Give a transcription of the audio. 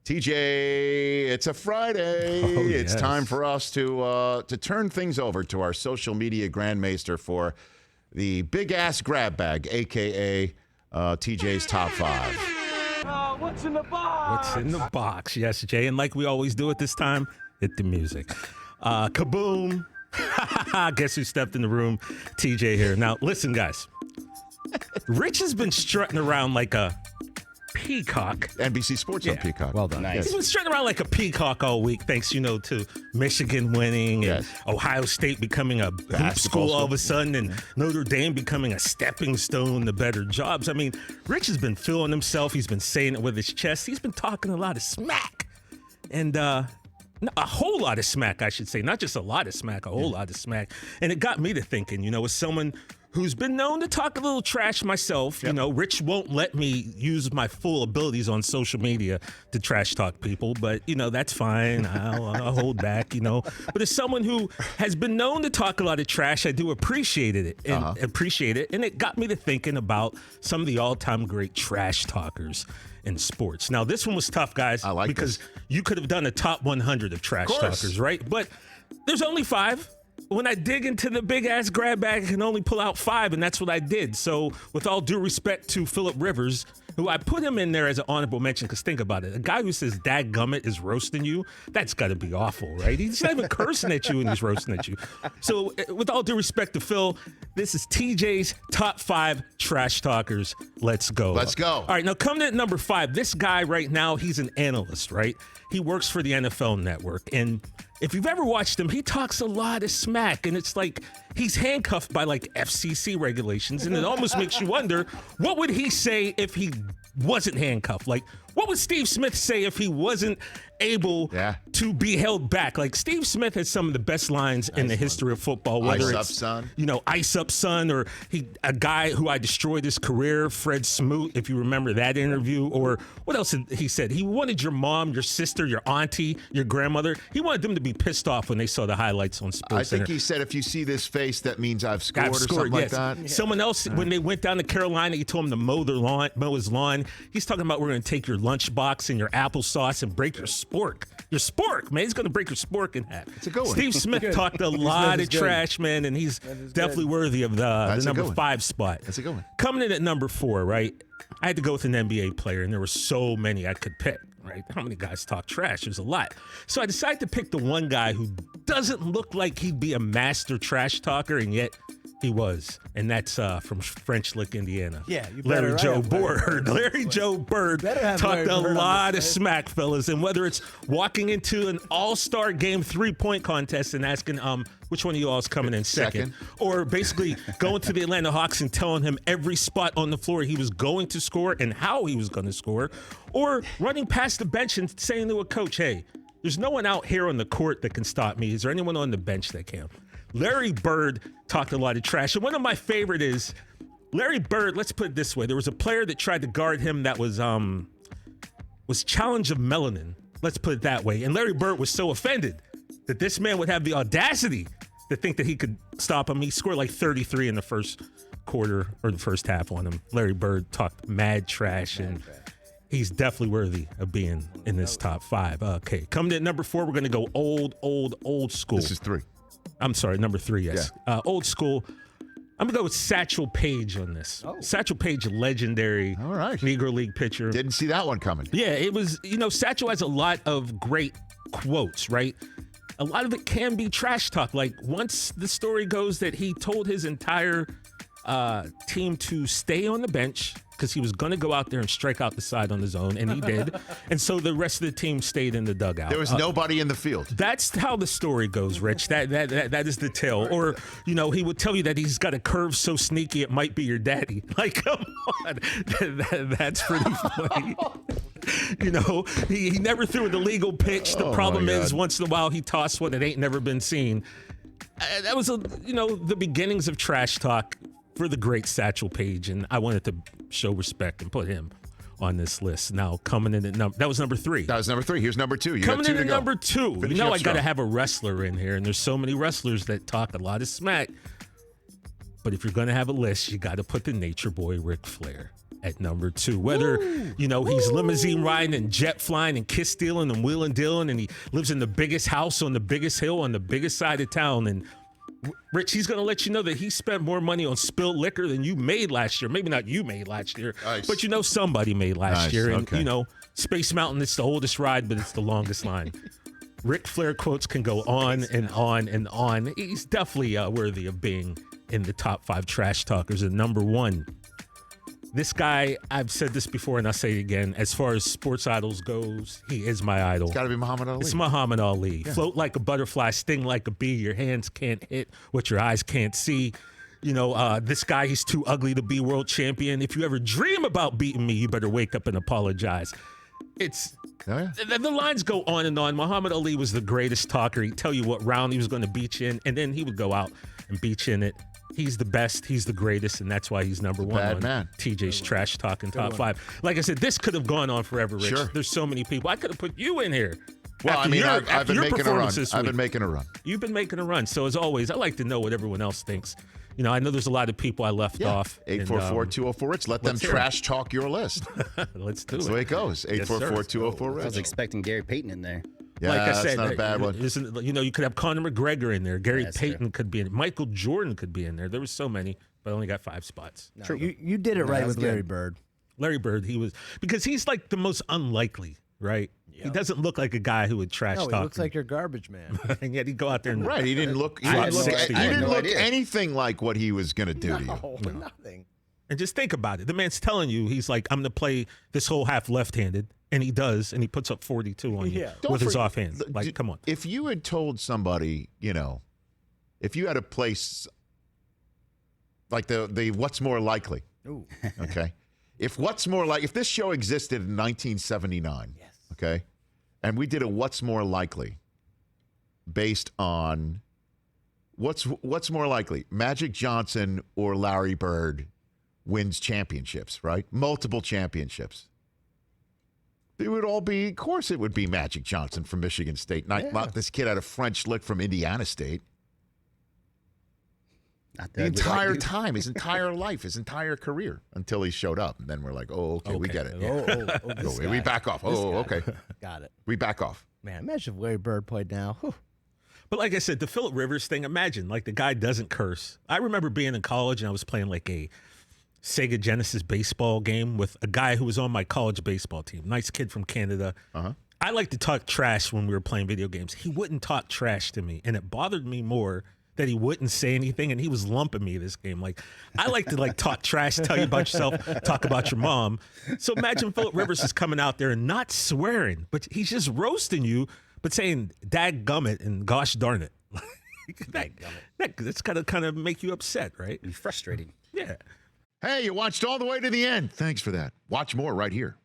TJ, it's a Friday. Oh, it's yes. time for us to turn things over to our social media grandmaster for the big ass grab bag, aka TJ's top 5. What's in the box? What's in the box? Yes, Jay. And like we always do at this time, hit the music. Kaboom. Guess who stepped in the room? TJ here. Now, listen, guys. Rich has been strutting around like a peacock. NBC Sports on Peacock. Well done. Nice. He's been strutting around like a peacock all week, thanks, to Michigan winning and Ohio State becoming a hoop school all of a sudden and Notre Dame becoming a stepping stone to better jobs. I mean, Rich has been feeling himself. He's been saying it with his chest. He's been talking a lot of smack. And a whole lot of smack, I should say. Not just a lot of smack, a whole lot of smack. And it got me to thinking, as someone who's been known to talk a little trash myself, Rich won't let me use my full abilities on social media to trash talk people, but, that's fine. I'll hold back, But as someone who has been known to talk a lot of trash, I do appreciate it. And it got me to thinking about some of the all-time great trash talkers in sports. Now, this one was tough, guys, because you could have done a top 100 of trash talkers, right? But there's only 5. When I dig into the big-ass grab bag, I can only pull out 5, and that's what I did. So with all due respect to Phillip Rivers, who I put him in there as an honorable mention, because think about it. A guy who says dadgummit is roasting you, that's got to be awful, right? He's not even cursing at you and he's roasting at you. So with all due respect to Phil, this is TJ's top 5 trash talkers. Let's go. Let's go. All right, now coming in at number 5, this guy right now, he's an analyst, right? He works for the NFL Network, and if you've ever watched him, he talks a lot of smack, and it's like he's handcuffed by like FCC regulations, and it almost makes you wonder, what would he say if he wasn't handcuffed? Like, what would Steve Smith say if he wasn't able to be held back? Like, Steve Smith has some of the best lines in the history of football, whether Ice it's, up, son. Ice up, son, or a guy who I destroyed his career, Fred Smoot, if you remember that interview, or what else he said? He wanted your mom, your sister, your auntie, your grandmother. He wanted them to be pissed off when they saw the highlights on SportsCenter. I think he said, if you see this face, that means I've scored, or something like that. Yeah. Someone else, when they went down to Carolina, he told him to mow his lawn. He's talking about, we're going to take your lunchbox and your applesauce and break your spork. Your spork, man. He's going to break your spork in half. It's a good one. Steve Smith talked a lot of trash, man, and he's definitely worthy of the number 5 spot. That's a good one. Coming in at number 4, right? I had to go with an NBA player, and there were so many I could pick, right? How many guys talk trash? There's a lot. So I decided to pick the one guy who doesn't look like he'd be a master trash talker, and yet he was. And that's from French Lick, Indiana. Yeah, you Larry better Joe have Larry Bird. Larry Joe Bird have talked Larry a Bird on lot of this smack, fellas. And whether it's walking into an all-star game 3-point contest and asking which one of you all is coming in second, or basically going to the Atlanta Hawks and telling him every spot on the floor he was going to score and how he was going to score, or running past the bench and saying to a coach, hey, there's no one out here on the court that can stop me. Is there anyone on the bench that can? Larry Bird talked a lot of trash. And one of my favorite is Larry Bird. Let's put it this way. There was a player that tried to guard him that was challenge of melanin. Let's put it that way. And Larry Bird was so offended that this man would have the audacity to think that he could stop him. He scored like 33 in the first quarter or the first half on him. Larry Bird talked mad trash, and he's definitely worthy of being in this top 5. Okay, coming in at number 4, we're going to go old school. This is 3. I'm sorry, number 3, yes. Yeah. Old school. I'm going to go with Satchel Paige on this. Satchel Paige, legendary Negro League pitcher. Didn't see that one coming. Yeah, it was, Satchel has a lot of great quotes, right? A lot of it can be trash talk. Like, once the story goes that he told his entire team to stay on the bench because he was going to go out there and strike out the side on his own, and he did. And so the rest of the team stayed in the dugout. There was nobody in the field. That's how the story goes, Rich. That is the tale. Or, he would tell you that he's got a curve so sneaky it might be your daddy. Like, come on. That's pretty funny. He never threw an illegal pitch. The problem is, once in a while, he tossed one that ain't never been seen. That was, the beginnings of trash talk for the great Satchel Paige, and I wanted to show respect and put him on this list. Now, coming in at that was number 3. That was number 3. Here's number 2. You coming got 2 in to at go. number 2. Finish I up got to strong. have a wrestler in here, and there's so many wrestlers that talk a lot of smack. But if you're going to have a list, you got to put the nature boy Ric Flair. at number 2. Whether, he's limousine riding and jet flying and kiss stealing and wheeling dealing, and he lives in the biggest house on the biggest hill on the biggest side of town. And Rich, he's going to let you know that he spent more money on spilled liquor than you made last year. Maybe not you made last year, but somebody made last year. And, Space Mountain, it's the oldest ride, but it's the longest line. Ric Flair quotes can go on and on and on. He's definitely worthy of being in the top 5 trash talkers. And number 1, this guy, I've said this before and I'll say it again, as far as sports idols goes, he is my idol. It's got to be Muhammad Ali. It's Muhammad Ali. Yeah. Float like a butterfly, sting like a bee. Your hands can't hit what your eyes can't see. This guy, he's too ugly to be world champion. If you ever dream about beating me, you better wake up and apologize. The lines go on and on. Muhammad Ali was the greatest talker. He'd tell you what round he was going to beat you in, and then he would go out and beat you in it. He's the best. He's the greatest, and that's why he's number 1 on TJ's Trash Talking Top 5. Like I said, this could have gone on forever, Rich. Sure. There's so many people. I could have put you in here. Well, I've been making a run. I've been making a run. You've been making a run. So as always, I like to know what everyone else thinks. I know there's a lot of people I left off. 844-204-RICH. Let them trash talk your list. Let's do it. That's the way it goes. 844-204-RICH. I was expecting Gary Payton in there. Yeah, like I said, that's not a bad one. You could have Conor McGregor in there. Gary Payton could be in it. Michael Jordan could be in there. There was so many, but I only got 5 spots. No, True. You did it right with Larry Bird. Larry Bird, because he's like the most unlikely, right? Yep. He doesn't look like a guy who would trash talk. He looks like your garbage man. And yet he'd go out there and he didn't look. He didn't look anything like what he was going to do to you. No, nothing. And just think about it. The man's telling you, he's like, I'm going to play this whole half left-handed. And he does, and he puts up 42 on you with his offhand. Like, come on. If you had told somebody, if you had a place like the what's more likely. Ooh. Okay. If this show existed in 1979, okay, and we did a what's more likely based on what's more likely, Magic Johnson or Larry Bird wins championships, right? Multiple championships. It would all be, of course it would be Magic Johnson from Michigan State. Not this kid had a French lick from Indiana State. The entire time, his entire life, his entire career, until he showed up. And then we're like, okay. We get it. We back off. Okay. Got it. We back off. Man, imagine if Larry Bird played now. Whew. But like I said, the Phillip Rivers thing, imagine, like the guy doesn't curse. I remember being in college and I was playing like a Sega Genesis baseball game with a guy who was on my college baseball team. Nice kid from Canada. I like to talk trash when we were playing video games. He wouldn't talk trash to me, and it bothered me more that he wouldn't say anything, and he was lumping me this game. Like, I like to talk trash, tell you about yourself, talk about your mom. So imagine Phillip Rivers is coming out there and not swearing, but he's just roasting you, but saying "dadgummit" and "gosh darn it." That's gotta kind of make you upset, right? And frustrating. Yeah. Hey, you watched all the way to the end. Thanks for that. Watch more right here.